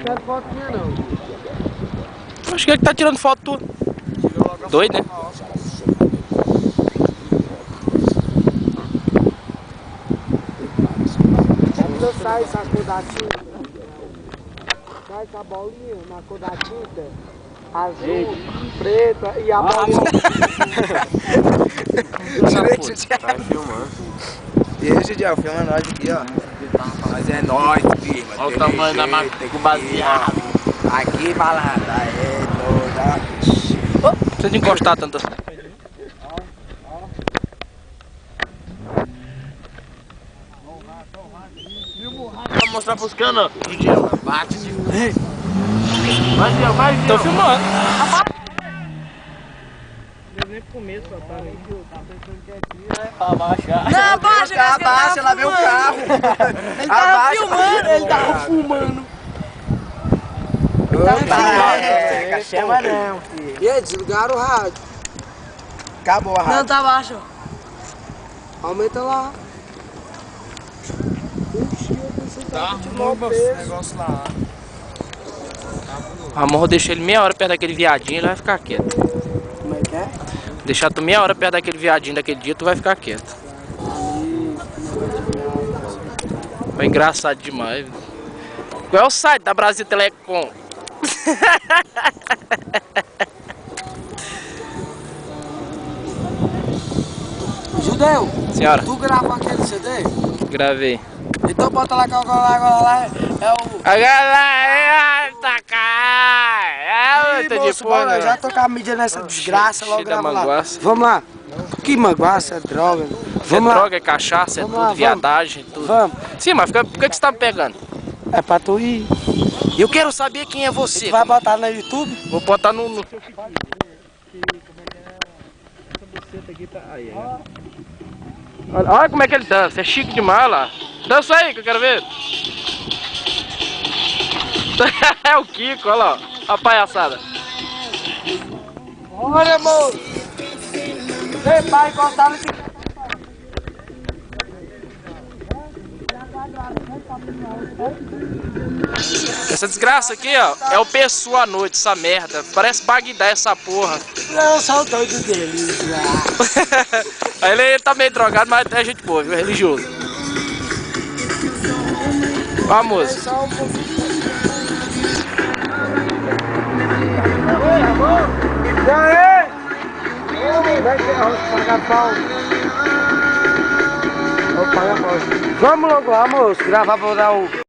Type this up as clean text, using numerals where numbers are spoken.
quero foto minha não. Acho que ele tá tirando foto tua. Doido, né? Quando sai essa cor da tinta, sai essa bolinha na cor da tinta, azul, preta e a bolinha. Tá filmando. E aí, Gidiel, filma nós aqui, ó. Mas é nóis, firma. Olha o tamanho da máquina com baseado. Aqui, malandro, é doida. Não precisa de encostar tanto assim. Vou mostrar pros canos. Gidiel, bate de Vai, vai, tô filmando. Nem pro começo, otário. Tá pensando que é tiro, né? Abaixar. Não, abaixa, abaixa, lá vem o carro. Ele tava filmando, ele tava fumando. Chama não, filho. E aí, desligaram o rádio. Acabou a rádio. Não, tá baixo. Aumenta lá. Tá, esse negócio lá. Amor, deixa ele meia hora perto daquele viadinho, ele vai ficar quieto. Como é que é? Deixar tu meia hora perto daquele viadinho daquele dia, tu vai ficar quieto. Foi engraçado demais. Qual é o site da Brasil Telecom? Judeu, Senhora, tu gravou aquele CD? gravei. Então bota lá que agora lá é o... A galera tá cá. É Ih, de moço, porra. bora, já tô com a mídia nessa desgraça, logo cheio da grava lá. manguaça. Vamos lá. Que manguaça, é droga. É Vamos lá. droga, é cachaça, é Vamos tudo, lá, viadagem, tudo. Vamos. Sim, mas por que você tá me pegando? É pra tu ir. Eu quero saber quem é você. Tu vai botar no YouTube? Vou botar no... Olha como é que ele dança, é chique demais lá. Dança aí que eu quero ver. É o Kiko, olha lá, a palhaçada. Olha, moço. Vem, pai, encostar no... Essa desgraça aqui, ó, é o pessoal à noite, essa merda. Parece Bagdá essa porra. Não, só o doido dele. Aí ele tá meio drogado, mas é gente boa, viu? É religioso. Vamos. E aí? Vai ser pagar pau. Vamos logo lá, moço. Gravar pra dar o...